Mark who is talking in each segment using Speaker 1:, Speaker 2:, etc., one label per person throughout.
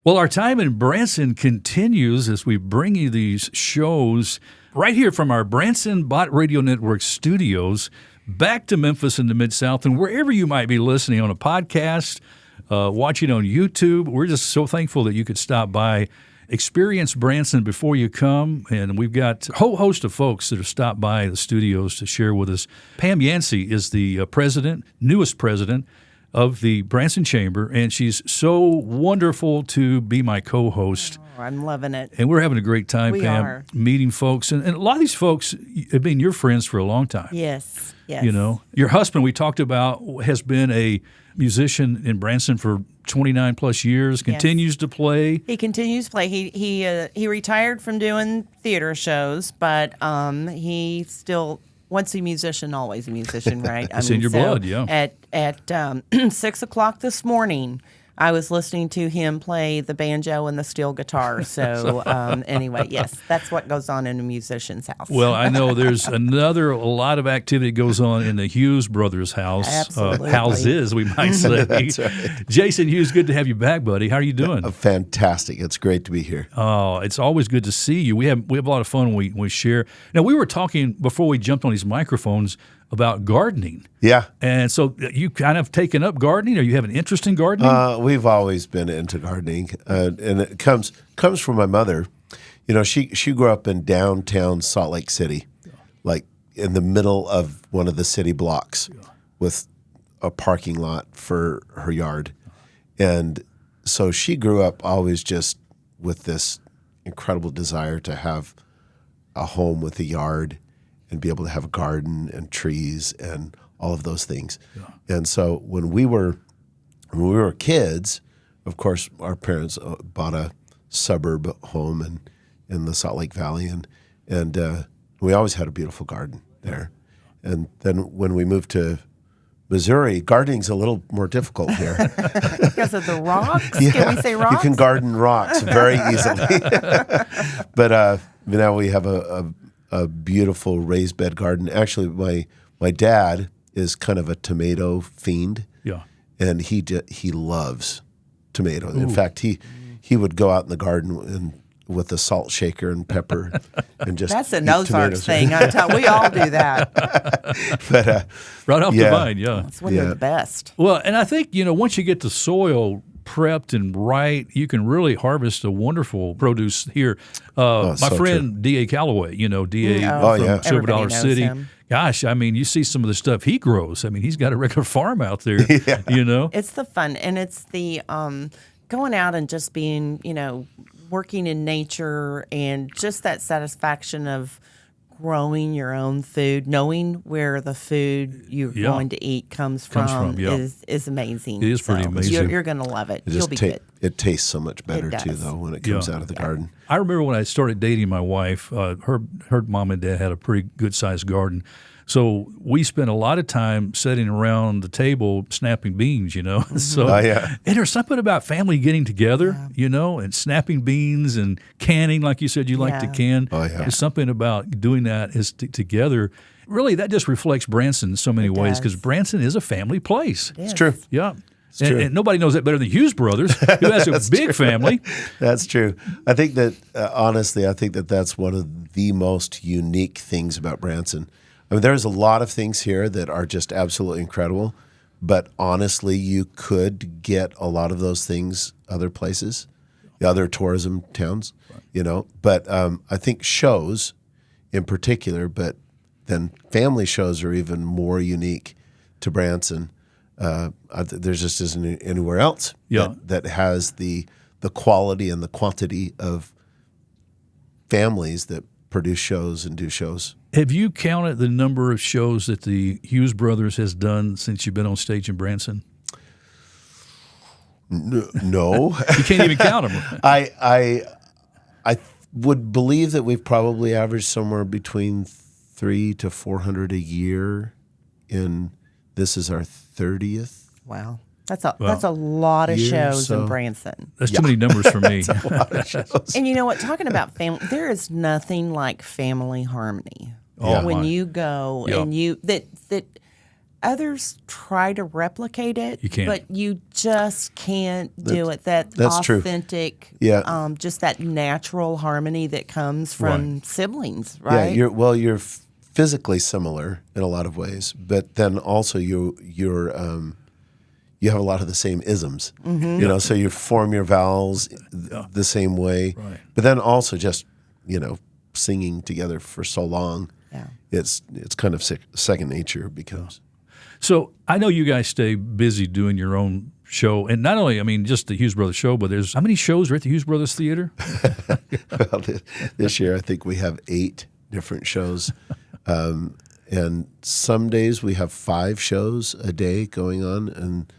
Speaker 1: Well, our time in Branson continues as we bring you these shows right here from our Branson Bot Radio Network studios back to Memphis in the Mid-South and wherever you might be listening on a podcast, watching on YouTube. We're just so thankful that you could stop by, experience Branson before you come, and we've got a whole host of folks that have stopped by the studios to share with us. Pam Yancey is the newest president of the Branson Chamber, and she's so wonderful to be my co-host.
Speaker 2: Oh, I'm loving it.
Speaker 1: And we're having a great time,
Speaker 2: We
Speaker 1: Pam,
Speaker 2: are.
Speaker 1: meeting folks. And a lot of these folks have been your friends for a long time.
Speaker 2: Yes.
Speaker 1: You know, your husband, we talked about, has been a musician in Branson for 29 plus years, continues to play.
Speaker 2: He continues to play. He retired from doing theater shows, but he still, once a musician, always a musician, right?
Speaker 1: It's in your blood, yeah.
Speaker 2: At 6 o'clock this morning, I was listening to him play the banjo and the steel guitar. So anyway, yes, that's what goes on in a musician's house.
Speaker 1: Well, I know there's a lot of activity goes on in the Hughes brothers' house.
Speaker 2: Absolutely.
Speaker 1: Houses, we might say.
Speaker 3: That's right.
Speaker 1: Jason Hughes, good to have you back, buddy. How are you doing?
Speaker 3: Fantastic. It's great to be here.
Speaker 1: Oh, it's always good to see you. We have a lot of fun when we share. Now, we were talking before we jumped on these microphones about gardening.
Speaker 3: Yeah.
Speaker 1: And so you kind of taken up gardening, or you have an interest in gardening?
Speaker 3: We've always been into gardening, and it comes from my mother. You know, she grew up in downtown Salt Lake City, like in the middle of one of the city blocks with a parking lot for her yard. And so she grew up always just with this incredible desire to have a home with a yard and be able to have a garden and trees and all of those things. Yeah. And so when we were kids, of course, our parents bought a suburb home in the Salt Lake Valley, and we always had a beautiful garden there. And then when we moved to Missouri, gardening's a little more difficult here.
Speaker 2: Because of the rocks?
Speaker 3: Yeah,
Speaker 2: Can we say rocks?
Speaker 3: you can garden rocks very easily. But now we have a beautiful raised bed garden. Actually, my dad is kind of a tomato fiend.
Speaker 1: Yeah.
Speaker 3: And he loves tomatoes. In fact, he would go out in the garden with a salt shaker and pepper and just
Speaker 2: That's an
Speaker 3: eat
Speaker 2: Ozarks
Speaker 3: tomatoes.
Speaker 2: thing. We all do that.
Speaker 3: But
Speaker 1: Right off the
Speaker 3: yeah.
Speaker 1: vine, yeah.
Speaker 2: It's one of the best.
Speaker 1: Well, and I think, once you get the soil prepped and right, you can really harvest a wonderful produce here. My
Speaker 3: so
Speaker 1: friend D.A. Calloway, D.A. from
Speaker 3: yeah.
Speaker 1: Silver
Speaker 2: Everybody
Speaker 1: Dollar
Speaker 2: knows
Speaker 1: City.
Speaker 2: him.
Speaker 1: Gosh, I mean, you see some of the stuff he grows. I mean, he's got a regular farm out there,
Speaker 2: It's the fun, and it's the going out and just being, working in nature, and just that satisfaction of growing your own food, knowing where the food you're going to eat comes from is amazing.
Speaker 1: It is pretty amazing.
Speaker 2: You're going to love it. You'll be good.
Speaker 3: It tastes so much better too,
Speaker 2: does.
Speaker 3: though, when it comes out of the garden.
Speaker 1: I remember when I started dating my wife, her mom and dad had a pretty good-sized garden. So we spent a lot of time sitting around the table snapping beans, So, and there's something about family getting together, and snapping beans and canning, like you said you like to can.
Speaker 3: Oh, yeah.
Speaker 1: There's something about doing that together. Really, that just reflects Branson in so many ways, because Branson is a family place.
Speaker 3: It's true.
Speaker 1: Yeah.
Speaker 3: true.
Speaker 1: And nobody knows that better than Hughes Brothers, who has a big family.
Speaker 3: That's true. I think that, honestly, that's one of the most unique things about Branson. I mean, there's a lot of things here that are just absolutely incredible, but honestly, you could get a lot of those things other places, the other tourism towns, But I think shows in particular, but then family shows are even more unique to Branson. There just isn't anywhere else that has the quality and the quantity of families that produce shows and do shows.
Speaker 1: Have you counted the number of shows that the Hughes Brothers has done since you've been on stage in Branson?
Speaker 3: No.
Speaker 1: You can't even count them.
Speaker 3: I would believe that we've probably averaged somewhere between 300 to 400 a year. This is our 30th.
Speaker 2: Wow. That's a lot of shows in Branson.
Speaker 1: That's too many numbers for me.
Speaker 3: That's a lot of shows.
Speaker 2: And you know what? Talking about family, there is nothing like family harmony.
Speaker 1: Oh,
Speaker 2: when
Speaker 1: my.
Speaker 2: you go
Speaker 1: Yeah.
Speaker 2: and others try to replicate it,
Speaker 1: You can't.
Speaker 2: but you just can't do it. That's authentic,
Speaker 3: Yeah.
Speaker 2: just that natural harmony that comes from siblings, right?
Speaker 3: Yeah, you're physically similar in a lot of ways, but then also you have a lot of the same isms.
Speaker 2: Mm-hmm.
Speaker 3: You know, so you form your vowels the same way.
Speaker 1: Right.
Speaker 3: But then also just, singing together for so long, it's kind of second nature becomes.
Speaker 1: So I know you guys stay busy doing your own show, and not only, just the Hughes Brothers show, but there's how many shows are at the Hughes Brothers Theater?
Speaker 3: Well, this year I think we have 8 different shows. And some days we have 5 shows a day going on, and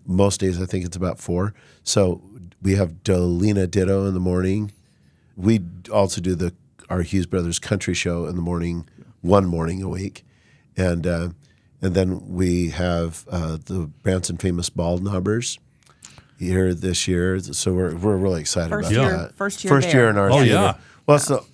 Speaker 3: most days I think it's about 4. So we have Dolina Ditto in the morning. We also do our Hughes Brothers Country Show in the morning, one morning a week, and then we have the Branson Famous Bald Knobbers here this year. So we're really excited about that.
Speaker 2: First year
Speaker 3: in our
Speaker 1: Oh,
Speaker 3: theater.
Speaker 1: yeah.
Speaker 3: Well, so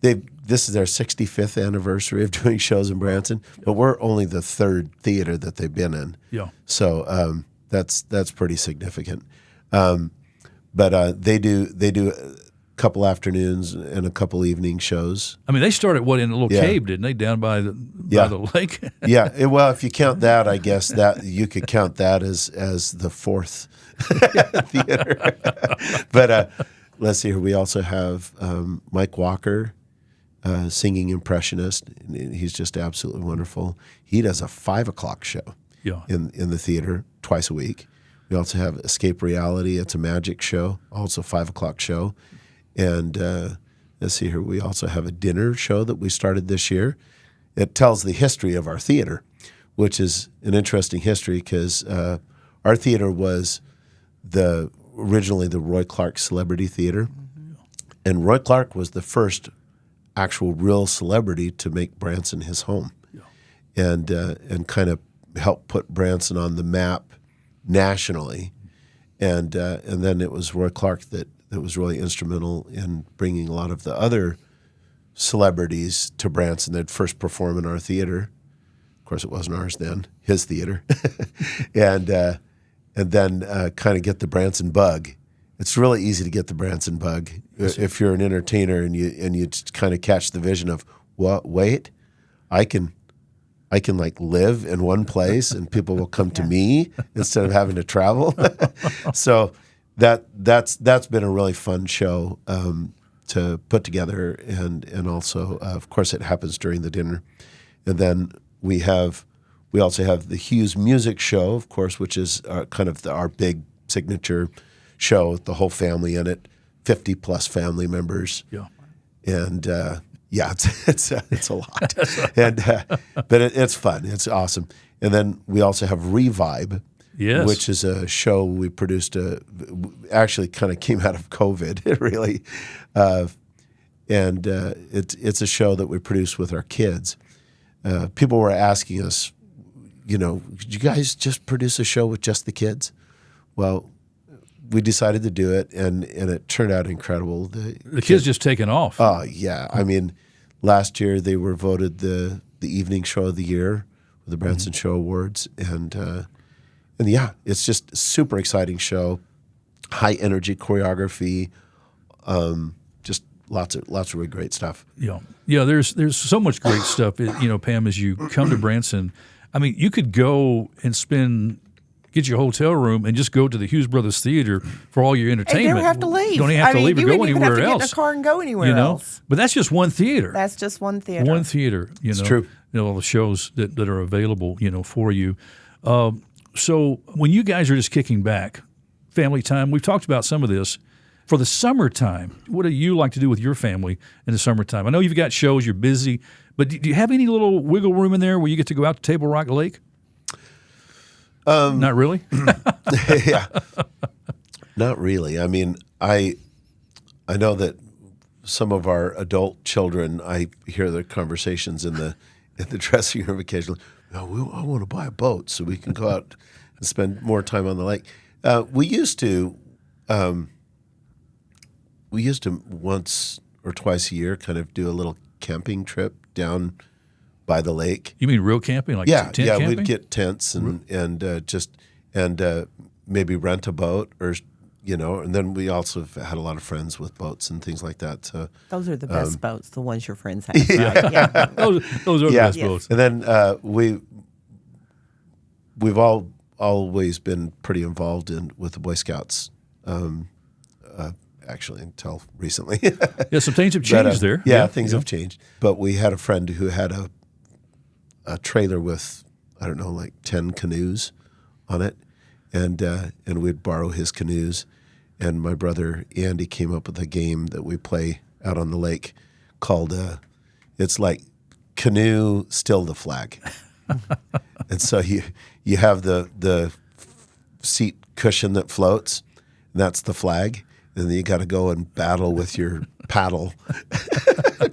Speaker 3: this is their 65th anniversary of doing shows in Branson, but we're only the 3rd theater that they've been in.
Speaker 1: Yeah.
Speaker 3: So that's pretty significant. But they do a couple afternoons and a couple evening shows.
Speaker 1: They started in a little
Speaker 3: Yeah.
Speaker 1: cave, didn't they, down by the lake?
Speaker 3: Yeah. Well, if you count that, I guess that you could count that as the 4th theater. But let's see here. We also have Mike Walker, singing impressionist. He's just absolutely wonderful. He does a 5:00 show in the theater twice a week. We also have Escape Reality. It's a magic show, also 5:00 show. And let's see here. We also have a dinner show that we started this year. It tells the history of our theater, which is an interesting history because our theater was originally the Roy Clark Celebrity Theater. And Roy Clark was the first actual real celebrity to make Branson his home, and kind of help put Branson on the map nationally, and then it was Roy Clark that was really instrumental in bringing a lot of the other celebrities to Branson that first perform in our theater. Of course, it wasn't ours then; his theater, and then kind of get the Branson bug. It's really easy to get the Branson bug if you're an entertainer and you kind of catch the vision of, what? Wait, I can like live in one place and people will come to me instead of having to travel. So that's been a really fun show to put together, and also of course it happens during the dinner, and then we also have the Hughes Music Show, of course, which is kind of our big signature show with the whole family in it, 50+ family members.
Speaker 1: Yeah.
Speaker 3: And it's a lot, and but it's fun. It's awesome. And then we also have Revibe, which is a show we produced. Actually, kind of came out of COVID, really, and it's a show that we produced with our kids. People were asking us, did you guys just produce a show with just the kids? Well, we decided to do it, and it turned out incredible.
Speaker 1: The kids just taken off.
Speaker 3: Oh, yeah. Last year they were voted the evening show of the year with the Branson Show Awards, and yeah, it's just a super exciting show, high energy choreography, just lots of really great stuff.
Speaker 1: Yeah. There's so much great stuff. Pam, as you come to Branson, you could go and get your hotel room and just go to the Hughes Brothers Theater for all your entertainment.
Speaker 2: You don't have to leave.
Speaker 1: You don't even have to leave or go anywhere
Speaker 2: else. You
Speaker 1: else.
Speaker 2: Get in a car and go anywhere else.
Speaker 1: But that's just one theater.
Speaker 2: That's just one theater.
Speaker 1: One theater.
Speaker 3: It's true.
Speaker 1: All the shows that are available, for you. So when you guys are just kicking back, family time, we've talked about some of this. For the summertime, what do you like to do with your family in the summertime? I know you've got shows, you're busy, but do you have any little wiggle room in there where you get to go out to Table Rock Lake? Not really?
Speaker 3: Yeah. Not really. I know that some of our adult children, I hear their conversations in the dressing room occasionally. I want to buy a boat so we can go out and spend more time on the lake. We used to once or twice a year kind of do a little camping trip down by the lake.
Speaker 1: You mean real camping, like
Speaker 3: Yeah,
Speaker 1: tent
Speaker 3: yeah,
Speaker 1: camping?
Speaker 3: we'd get tents and maybe rent a boat or and then we also had a lot of friends with boats and things like that. So,
Speaker 2: Those are the best boats, the ones your friends have. Right? Yeah.
Speaker 1: those are the best boats.
Speaker 3: And then we've always been pretty involved with the Boy Scouts. Actually, until recently.
Speaker 1: Yeah, some things have changed there.
Speaker 3: Yeah, things have changed. But we had a friend who had a trailer with, I don't know, like 10 canoes on it, and we'd borrow his canoes. And my brother Andy came up with a game that we play out on the lake called it's like canoe still the flag. And so you have the seat cushion that floats, and that's the flag. And then you got to go and battle with your paddle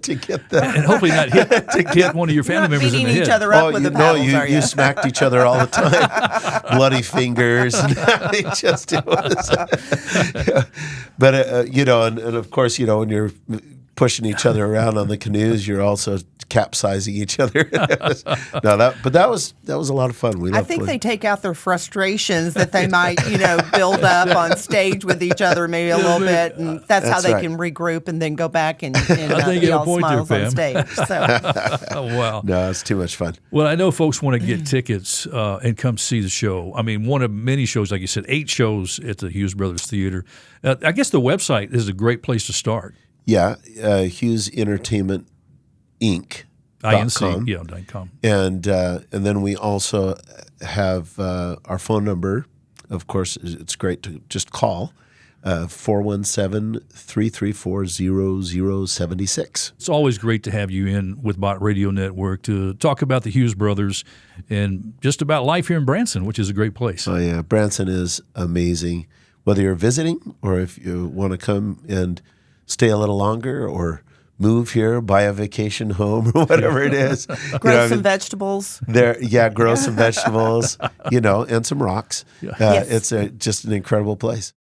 Speaker 3: to get the
Speaker 1: And hopefully not hit one of your family members in the
Speaker 2: beating
Speaker 1: head.
Speaker 2: each other up with the paddles, are
Speaker 3: you smacked each other all the time, bloody fingers. It just it was, but and of course, when you're pushing each other around on the canoes, you're also capsizing each other. That was a lot of fun.
Speaker 2: I think they take out their frustrations that they might, build up on stage with each other maybe a little bit, and that's how they can regroup and then go back and be all smiles on stage. So.
Speaker 1: Oh, wow.
Speaker 3: No, it's too much fun.
Speaker 1: Well, I know folks want to get tickets and come see the show. I mean, one of many shows, like you said, 8 shows at the Hughes Brothers Theater. I guess the website is a great place to start.
Speaker 3: Yeah, Hughes Entertainment Inc.
Speaker 1: INC, yeah, .com.
Speaker 3: And then we also have our phone number. Of course, it's great to just call 417-334-0076.
Speaker 1: It's always great to have you in with Bot Radio Network to talk about the Hughes brothers and just about life here in Branson, which is a great place.
Speaker 3: Oh, yeah. Branson is amazing. Whether you're visiting or if you want to come and stay a little longer or move here, buy a vacation home or whatever it is.
Speaker 2: Grow some vegetables.
Speaker 3: Grow some vegetables, and some rocks.
Speaker 2: Yes.
Speaker 3: It's just an incredible place.